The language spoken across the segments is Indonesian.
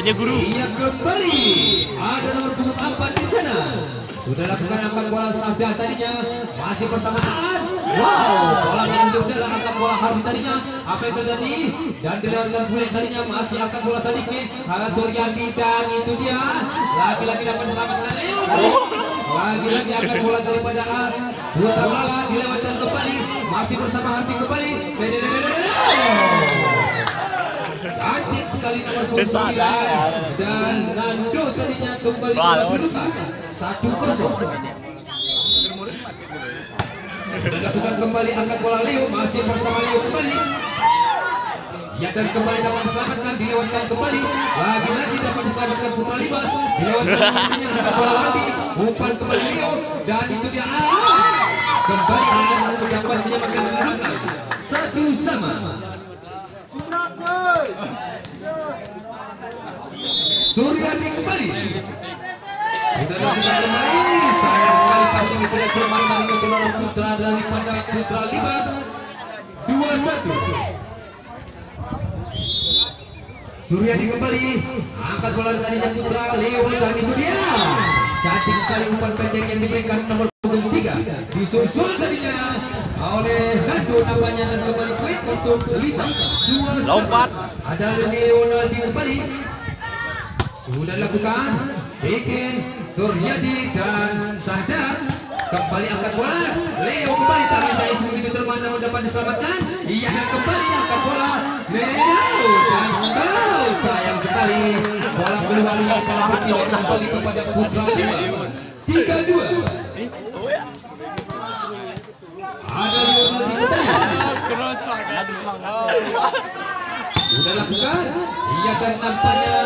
Tanya guru. Iya kembali. Ada nomor punggung 4 di sana. Sudah lakukan angkat bola Safia tadinya. Masih bersama Aan. Wow, bola menunjuk dalam angkat bola Harbi tadinya. Apa yang terjadi? Dan dilewatkan Fulen tadinya. Masih angkat bola sedikit. Suryadi dan itu dia. Lagi-lagi dapat diselamatkan Leo. Lagi-lagi angkat bola daripada Aan. Putra bola dilewatkan kembali. Masih bersama Harbi kembali. Cantik sekali nomor punggung 9. Dan Nando tadinya kembali berduka 1-0. Dilakukan kembali angkat bola Leo. Masih bersama Leo kembali. Ya, dan kembali dapat diselamatkan. Dilewatkan kembali. Lagi-lagi dapat diselamatkan Putra Libas. Dilewatkan angkat bola Wandi. Umpan kembali Leo. Dan itu dia kembali dapat menyelamatkan kedudukan 1-1. Suryadi kembali. Sudah lakukan kembali. Sayang sekali passing itu tidak cermat dari seorang putra daripada Putra Libas. 2-1. Suryadi kembali. Angkat bola tadinya Putra Leo dan itu dia. Cantik sekali umpan pendek yang diberikan nomor punggung 3. Disusul tadinya oleh Nando namanya dan kembali poin untuk Libas. 2-1. Ada Leonardi kembali. Sudah dilakukan. Bikin Suryadi dan Sahdar. Kembali angkat bola. Leo kembali tangan Jais begitu cermat namun dapat diselamatkan. Iya, dan kembali angkat bola Leo dan sayang sekali bola keluar setelah berkilat kembali kepada Putra Libas. 3-2. Ada Leonardi kembali. Sudah lakukan. Iya, dan nampaknya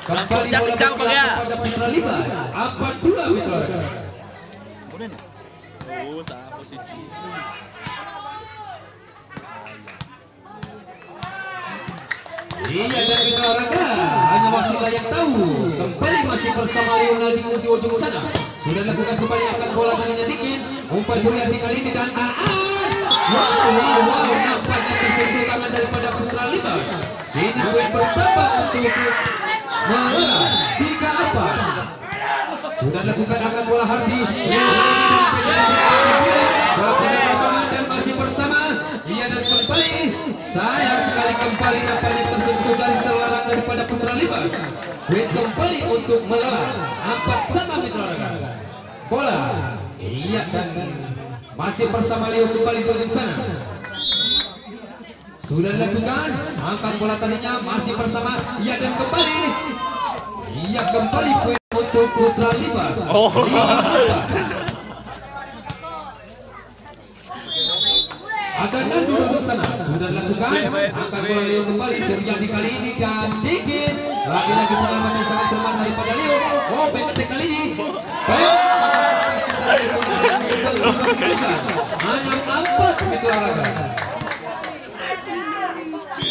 kembali bola kepada Putra Libas. Apa 2 Mitra? Posisi. Iya, dan Mitra Olahraga hanya masih layak tahu. Kembali masih bersama Leonardi di ujung sana. Sudah lakukan kembali angkat bola tadinya dikit. Umpan Suryadi kali ini dan Aan. Wow, nampaknya tersentuh tangan daripada Putra Libas. Ini poin berbeda untuk Mara. 3-4. Sudah lakukan angkat bola Hardi. Dan masih bersama. Ia dan kembali. Sayang sekali kembali nampaknya tersentuh dari terlarang daripada Putra Libas. Poin kembali untuk Mara. 4-4 Mitra Olahraga. Bola. Iya, dan masih bersama Leo kembali di ujung sana. Sudah dilakukan angkat bola tadinya masih bersama. Iya, dan kembali. Iya, kembali poin untuk Putra Libas. Akan Nando duduk sana. Sudah dilakukan angkat bola Leo kembali. Suryadi kali ini dan dikit. Lagi-lagi penyelamatan yang sangat cermat daripada Leo. BKT kali ini. Hanya 4 Mitra Olahraga.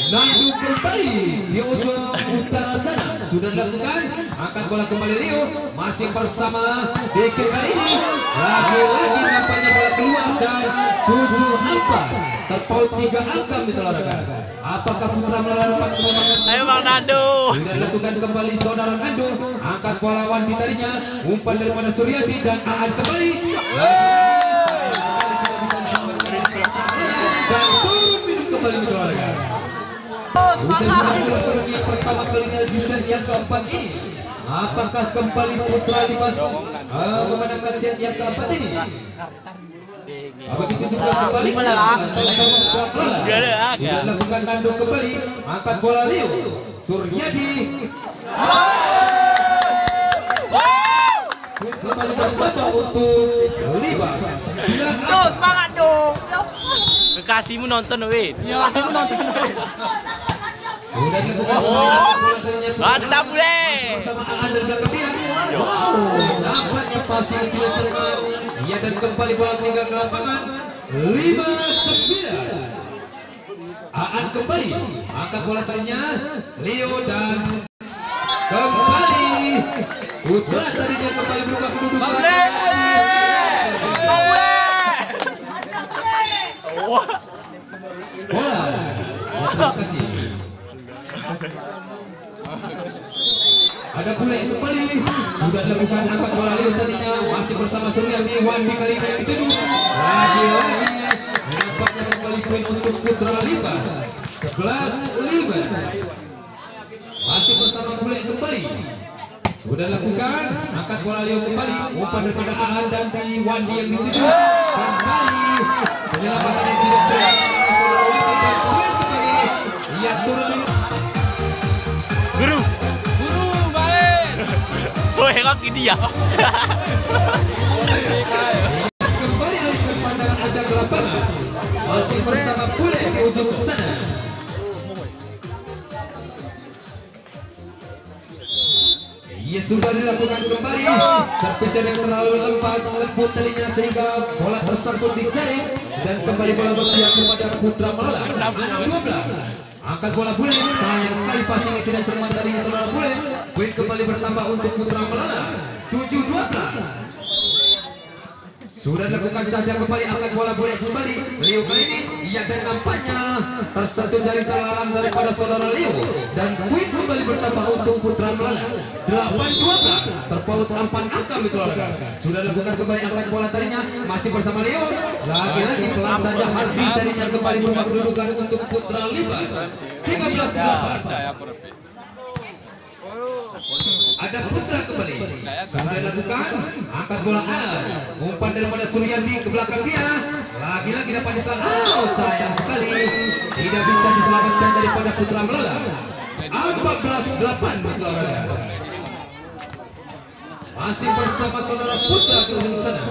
Nando kembali di ujung utara sana. Sudah dilakukan angkat bola kembali Leo. Masih bersama Dikir kali ini. Lagi-lagi nampaknya bola keluar dan 7-4. Terpaut 3 angka Mitra Olahraga. Apakah Putra melawan Ayo Bang Nando. Sudah dilakukan kembali saudara Nando. Angkat bola Wandi tadinya. Umpan daripada Suryadi dan Aan kembali. Dan turun minum kembali Mitra Olahraga. Usai pertama kalinya di set yang keempat ini, apakah kembali Putra Libas memenangkan set yang keempat ini? Begitu juga sebaliknya. Sudah dilakukan Nando kembali, angkat bola Leo. Suryadi kembali berbeda untuk Libas. Semangat dong. Kekasihmu nonton weh. Sudah dilakukan mantap boleh. bersama Aan dan Gaketian. Wow, nampaknya passing tidak cermat. Ia dan kembali bola meninggal ke lapangan. 5-9. Aan kembali angkat bola tadinya Leo dan kembali Putra tadinya kembali berubah kedudukan. Bola. Terima kasih. sudah dilakukan angkat bola Leo tadinya masih bersama Suryadi. Wandi kali ini yang dituju lagi-lagi menampaknya kembali poin untuk Putra Libas 11-5. Masih bersama Bule kembali. Sudah lakukan angkat bola Leo kembali, umpan daripada Aan dan di Wandi yang dituju kembali penyelamatan yang tidak ia turun Guru main. Woi, kaki dia. Kembali alih ke pandangan anda ke lapangan. Masih bersama Bule di ujung sana. Ia sudah dilakukan kembali. Servis yang terlalu lembut talinya sehingga bola tersangkut di jaring dan kembali bola berpihak kepada Putra Malang. 6-12. Angkat bola Bule, sayang sekali passingnya tidak cermat tadinya saudara Bule. Poin kembali bertambah untuk Putra Malang 7-12. Sudah dilakukan saja kembali angkat bola Bule kembali. Leo kali ini ia dan nampaknya tersentuh jaring terlarang daripada saudara Leo dan poin kembali bertambah untuk Putra Malang 8-12. Terpaut 4 angka Mitologga. Sudah dilakukan kembali angkat bola tadinya masih bersama Leo. Lagi-lagi pelan saja Hardi tadinya kembali berubah kedudukan untuk Putra Libas 13-8. Ada Putra kembali. Sudah dilakukan angkat bola Aan. Umpan daripada Suryadi ke belakang dia. Lagi-lagi dapat diselamatkan. Sayang sekali tidak bisa diselamatkan daripada Putra Melala. 14-8 Mitologga. Masih bersama saudara Putra ke ujung sana.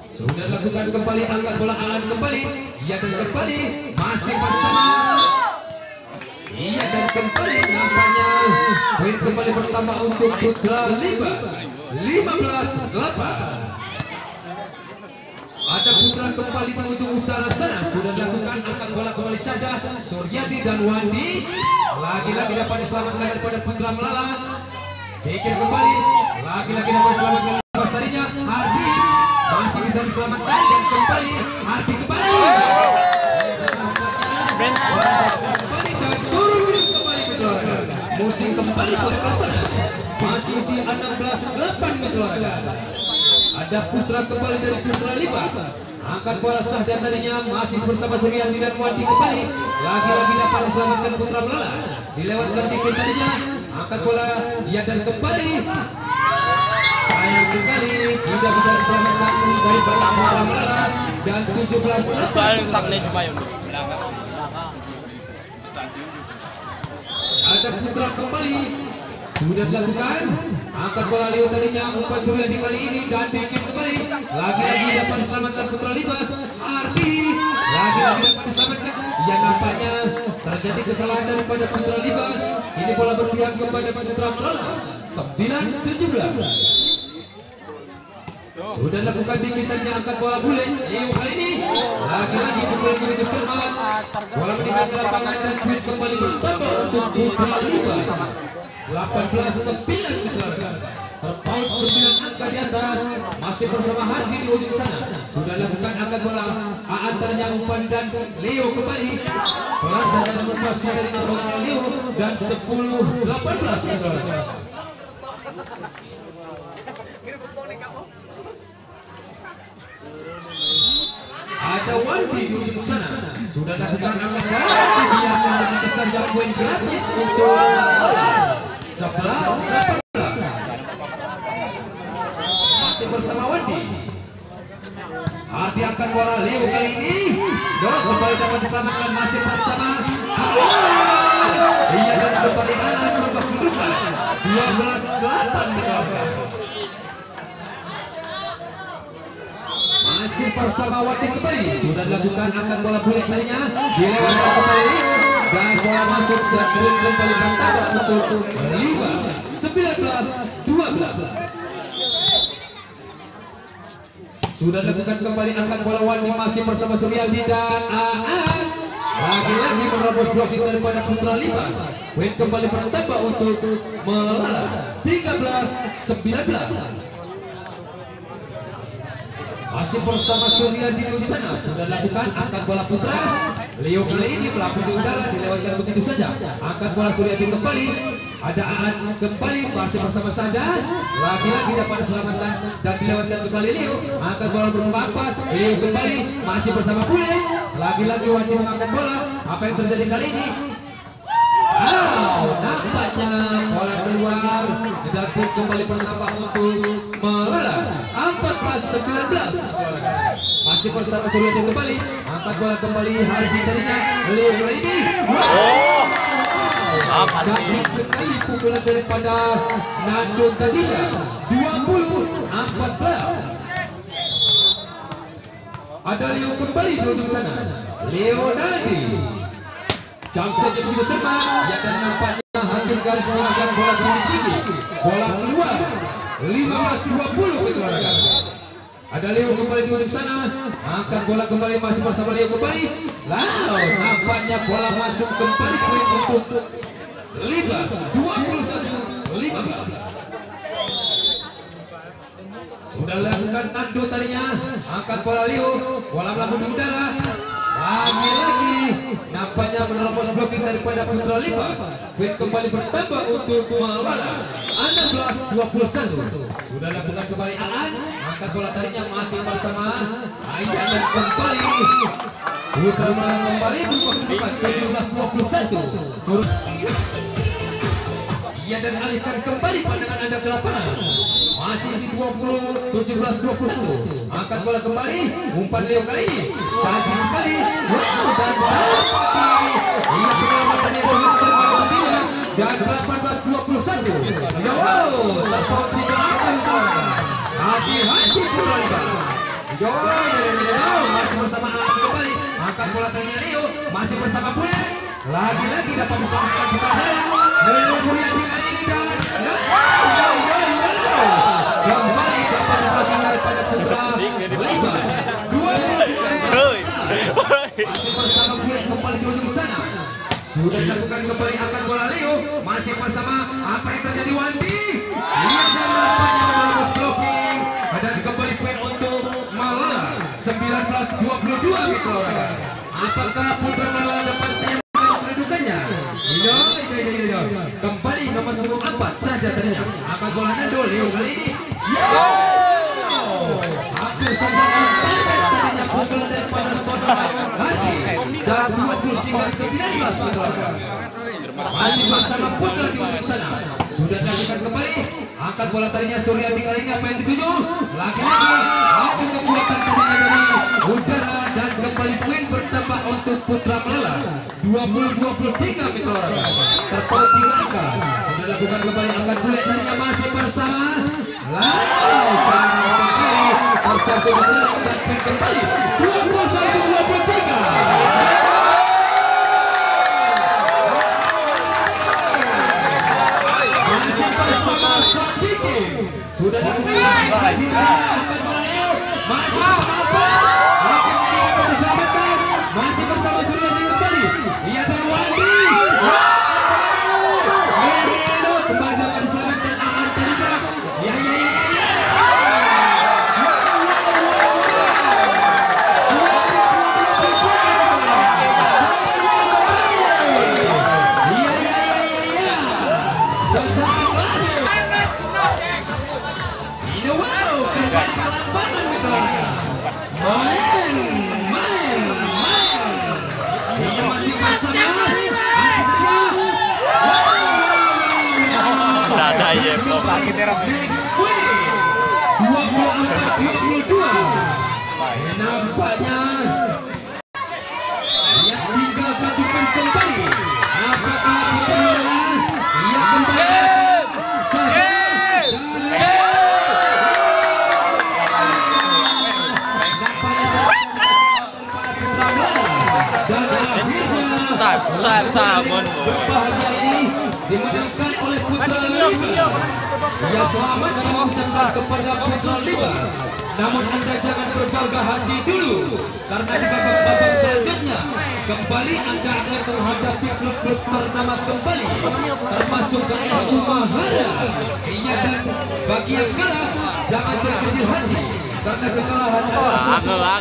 Sudah dilakukan kembali angkat bola Aan kembali. Ia dan kembali masih bersama. Iya dan kembali nampaknya poin kembali bertambah untuk Putra Libas 15-8. Ada Putra kembali di ujung utara sana. Sudah dilakukan angkat bola kembali saja Suryadi dan Wandi. Lagi-lagi dapat diselamatkan daripada Putra Melala. Bikin kembali. Lagi-lagi dapat diselamatkan Libas tadinya. Hardi masih bisa diselamatkan dan kembali Hardi kembali. Musim kembali buat lapangan. Masih di 16-8 Mitologga. Ada Putra kembali dari Putra Libas. Angkat bola sah dan tadinya masih bersama Suryadi dan Wandi kembali. Lagi-lagi dapat diselamatkan Putra Melala. Dilewatkan dikit tadinya. Angkat bola ia dan kembali. Sayang sekali tidak bisa diselamatkan dari Putra Melala dan 17-8. Ada Putra kembali. Sudah dilakukan angkat bola Leo tadinya umpan Suryadi kali ini dan bikin kembali. Lagi-lagi dapat diselamatkan Putra Libas. Ardi lagi-lagi dapat diselamatkan. Ya nampaknya terjadi kesalahan daripada Putra Libas. Ini bola berpihak kepada Putra Melala 9-17. Sudah lakukan dikitannya angkat bola Bule. Leo kali ini lagi-lagi kembali begitu cermat. Bola meninggalkan lapangan dan poin kembali bertambah untuk Putra Libas 18-9 Mitologga. Terpaut 9 angka di atas. Masih bersama Hardi di ujung sana. Sudah lakukan angkat bola antaranya umpan dan Leo kembali. Pelan saja lepas dari saudara Leo dan 10-18 Mitologga. Ada Wandi di ujung sana. Sudah lakukan angkat bola. Dia akan memberikan saja poin gratis untuk 11-18. Masih bersama Wandi. Ardi angkat bola Leo kali ini. Kembali dapat diselamatkan masih bersama. Ia dan kembali anak berubah kedudukan 12-8 Mitologga. Masih bersama Wati kembali. Sudah dilakukan angkat bola Bule tadinya. Dilewatkan kembali dan bola masuk dan poin kembali bertambah untuk Libas 19-12. Sudah dilakukan kembali angkat bola Wandi masih bersama Suryadi dan Aan. Lagi-lagi menerobos blocking daripada Putra Libas. Poin kembali bertambah untuk Melala 13-19. Masih bersama Suryadi di sana. Sudah dilakukan angkat bola Putra. Leo kali ini melakukan di udara, dilewatkan begitu saja. Angkat bola Suryadi kembali. Ada Aan kembali masih bersama Sada. Lagi-lagi dapat keselamatan dan dilewatkan kembali Leo. Angkat bola bermuka 4. Leo kembali masih bersama Pule. Lagi-lagi Wati mengangkat bola. Apa yang terjadi kali ini? Nampaknya bola keluar dan pun kembali bertambah untuk Malala 14-19. Masih bersama Suryati kembali, angkat bola kembali Hardi tadinya Leo kali ini. Cantik sekali pukulan daripada Nando tadinya 20-14. Ada Leo kembali di ujung sana. Leo Nadi jangkauannya begitu cermat, ya, dan nampaknya hakim garis melakukan bola tinggi. Bola keluar 15-20 berkeluarga. Ada Leo kembali di ujung sana, angkat bola kembali masih bersama Leo kembali. Lalu nampaknya bola masuk kembali poin untuk 21-15. Sudah lakukan Nando tadinya, angkat bola Leo, bola melambung di udara. Lagi-lagi nampaknya menerobos blocking daripada Putra Lipas. Poin kembali bertambah untuk Malala 16-21. Sudah lakukan kembali Aan, angkat bola tadinya masih bersama Aidan dan kembali Putra Malala kembali berubah 17-21. Ia dan alihkan kembali pandangan Anda ke lapangan. Masih di 17-20. Angkat bola kembali, umpan Leo kali ini cantik sekali. Wow, dan ia penyelamatan yang sangat cermat tentunya. Dan 18-21. Wow, terpaut di belakang. Hati-hati Putra Lipas. Masih bersama Aan kembali. Angkat bola tanya Leo, masih bersama Pule. Lagi-lagi dapat diselamatkan Putra Jaya. Leo Suryati kali ini dan kembali dapat dipastikan pada Putra Lipas 22. Masih bersama Pule kembali di ujung sana. Sudah dilakukan kembali angkat bola Leo, masih bersama apa yang terjadi Wandi. Ia dan nampaknya menerobos blocking dan kembali poin untuk Malala 19-22 berkeluarga. Apakah Putra Malala dapat menyamakan kedudukannya? Tidak. Kembali nomor 4 saja tadinya. Angkat bola Nando Leo kali ini. Hampir saja tadinya pukulan daripada saudara Hadi dan 23-19 berkeluarga. Masih bersama Putra di ujung sana. Sudah dilakukan kembali. Angkat bola tadinya Suryati kali ini apa yang dituju? Lagi-lagi adu kekuatan tadinya dari udara dan kembali poin bertambah untuk Putra Malala 20-23 berkeluarga. Terpaut 3 angka. Sudah dilakukan kembali angkat bola tadinya masih bersama. Lalu tersatu berjalan dan poin kembali 21-23. Sudah dilakukan masih apa? Lagi-lagi dapat diselamatkan. Masih bersama Suryati kembali. Ia dan Wandi. Kembali dapat diselamatkan Aan tadinya. Ya. Nampaknya yang tinggal satu poin kembali. Apakah ia kembali dan akhirnya berbahagia ini dimenangkan oleh Putra Lipas. Ia selamat mengucapkan kepada Putra Lipas. Namun Anda jangan berbangga hati dulu, karena di babak-babak selanjutnya kembali Anda akan menghadapi klub-klub pertama kembali, termasuk KSU Mahara. Iya, dan bagi yang kalah jangan berkecil hati, karena kekalahan adalah